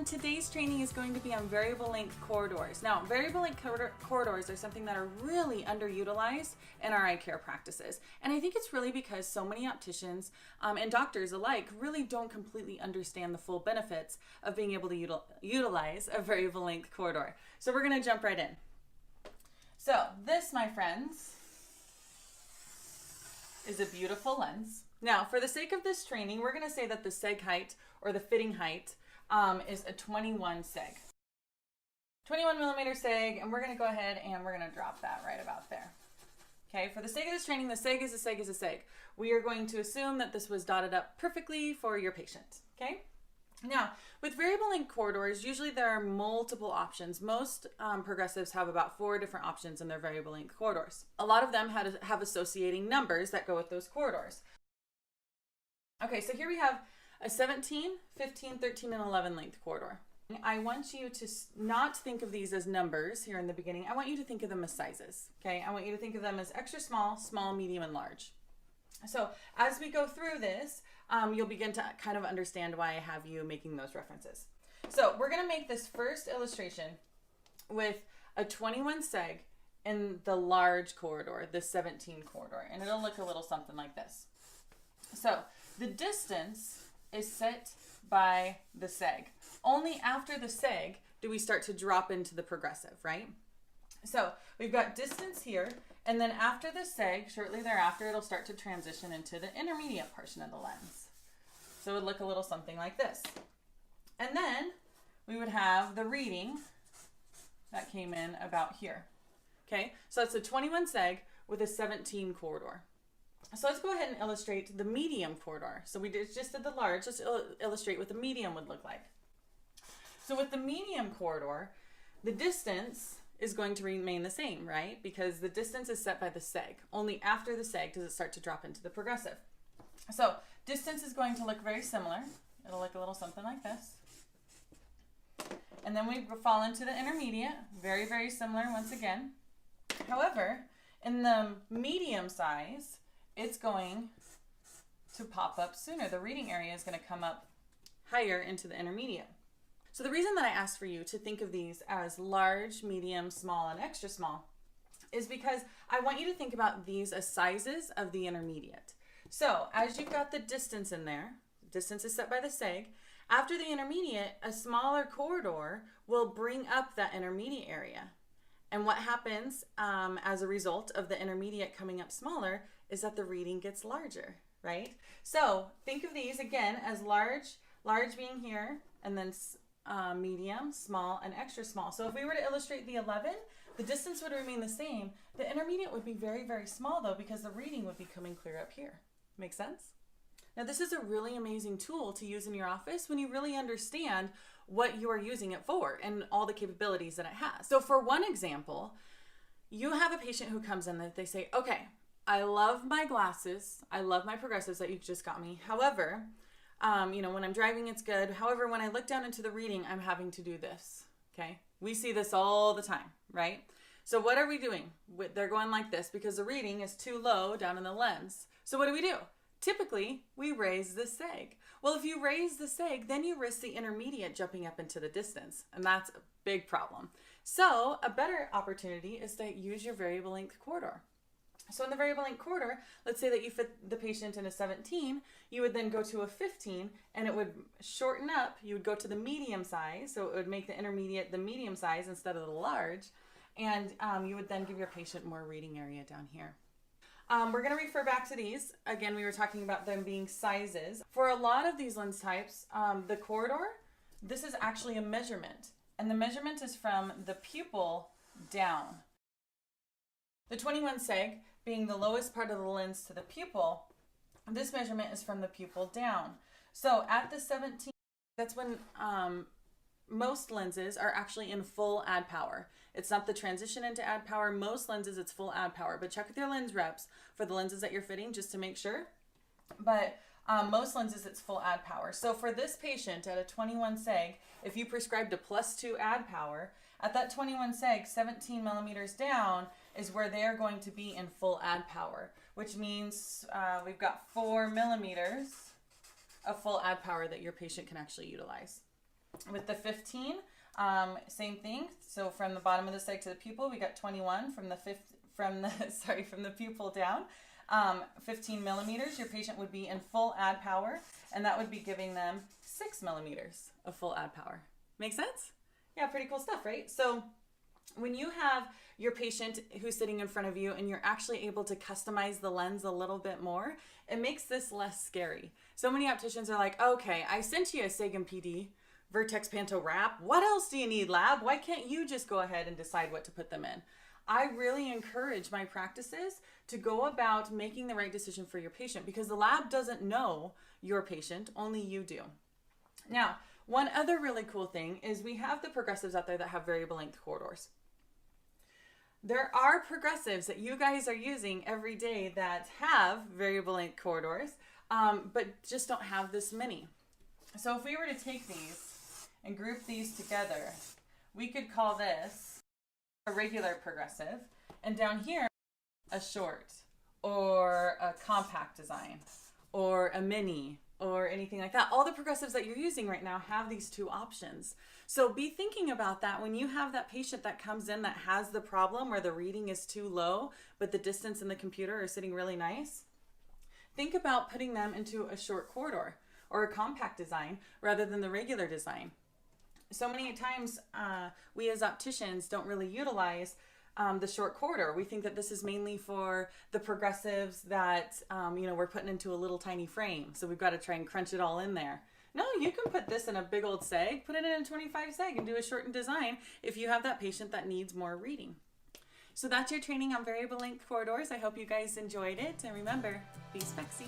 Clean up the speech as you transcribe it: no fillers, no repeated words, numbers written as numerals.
everyone. Today's training is going to be on variable length corridors. Now, variable length corridors are something that are really underutilized in our eye care practices. And I think it's really because so many opticians and doctors alike really don't completely understand the full benefits of being able to utilize a variable length corridor. So we're going to jump right in. So this, my friends, is a beautiful lens. Now, for the sake of this training, we're going to say that the seg height or the fitting height is a 21 seg. 21 millimeter seg, and we're going to go ahead and we're going to drop that right about there. Okay, for the sake of this training, the seg is a seg is a seg. We are going to assume that this was dotted up perfectly for your patient. Okay? Now, with variable length corridors, usually there are multiple options. Most progressives have about 4 different options in their variable length corridors. A lot of them have associating numbers that go with those corridors. Okay, so here we have a 17, 15, 13, and 11 length corridor. I want you to not think of these as numbers here in the beginning. I want you to think of them as sizes, okay? I want you to think of them as extra small, small, medium, and large. So as we go through this, you'll begin to kind of understand why I have you making those references. So we're gonna make this first illustration with a 21 seg in the large corridor, the 17 corridor, and it'll look a little something like this. So the distance is set by the seg. Only after the seg do we start to drop into the progressive, right? So we've got distance here, and then after the seg, shortly thereafter, it'll start to transition into the intermediate portion of the lens. So it would look a little something like this. And then we would have the reading that came in about here. Okay, so that's a 21 seg with a 17 corridor. So let's go ahead and illustrate the medium corridor. So we just did the large. Let's illustrate what the medium would look like. So with the medium corridor, the distance is going to remain the same, right? Because the distance is set by the seg. Only after the seg does it start to drop into the progressive. So distance is going to look very similar. It'll look a little something like this. And then we fall into the intermediate, very, very similar once again. However, in the medium size, it's going to pop up sooner. The reading area is going to come up higher into the intermediate. So the reason that I asked for you to think of these as large, medium, small, and extra small is because I want you to think about these as sizes of the intermediate. So as you've got the distance in there, distance is set by the seg. After the intermediate, a smaller corridor will bring up that intermediate area. And what happens as a result of the intermediate coming up smaller is that the reading gets larger, right? So think of these again as large being here, and then medium, small, and extra small. So if we were to illustrate the 11, the distance would remain the same. The intermediate would be very, very small though, because the reading would be coming clear up here. Make sense? Now this is a really amazing tool to use in your office when you really understand what you are using it for and all the capabilities that it has. So for one example, you have a patient who comes in that they say, okay, I love my glasses. I love my progressives that you just got me. However, when I'm driving, it's good. However, when I look down into the reading, I'm having to do this. Okay. We see this all the time, right? So what are we doing? They're going like this because the reading is too low down in the lens. So what do? Typically, we raise the seg. Well, if you raise the seg, then you risk the intermediate jumping up into the distance, and that's a big problem. So a better opportunity is to use your variable length corridor. So in the variable length corridor, let's say that you fit the patient in a 17, you would then go to a 15, and it would shorten up. You would go to the medium size, so it would make the intermediate the medium size instead of the large, and you would then give your patient more reading area down here. We're going to refer back to these. Again, we were talking about them being sizes. For a lot of these lens types, the corridor, this is actually a measurement, and the measurement is from the pupil down. The 21 seg being the lowest part of the lens to the pupil, this measurement is from the pupil down. So at the 17, that's when most lenses are actually in full add power. It's not the transition into add power. Most lenses, it's full add power, but check with your lens reps for the lenses that you're fitting just to make sure. But most lenses, it's full add power. So for this patient at a 21 seg, if you prescribed a +2 add power, at that 21 seg, 17 millimeters down is where they are going to be in full add power, which means we've got 4 millimeters of full add power that your patient can actually utilize. With the 15, same thing. So from the bottom of the seg to the pupil, we got 21 from the pupil down. 15 millimeters, your patient would be in full add power, and that would be giving them 6 millimeters of full add power. Make sense? Yeah, pretty cool stuff, right? So when you have your patient who's sitting in front of you and you're actually able to customize the lens a little bit more, it makes this less scary. So many opticians are like, okay, I sent you a Sagan PD Vertex Panto wrap. What else do you need, lab? Why can't you just go ahead and decide what to put them in? I really encourage my practices to go about making the right decision for your patient, because the lab doesn't know your patient, only you do. Now, one other really cool thing is we have the progressives out there that have variable length corridors. There are progressives that you guys are using every day that have variable length corridors, but just don't have this many. So if we were to take these and group these together, we could call this a regular progressive, and down here a short or a compact design or a mini or anything like that. All the progressives that you're using right now have these two options. So be thinking about that when you have that patient that comes in that has the problem where the reading is too low but the distance in the computer is sitting really nice. Think about putting them into a short corridor or a compact design rather than the regular design. So many times we as opticians don't really utilize the short corridor. We think that this is mainly for the progressives that we're putting into a little tiny frame, so we've got to try and crunch it all in there. No, you can put this in a big old seg, put it in a 25 seg and do a shortened design if you have that patient that needs more reading. So that's your training on variable length corridors. I hope you guys enjoyed it, and remember, be Spexy.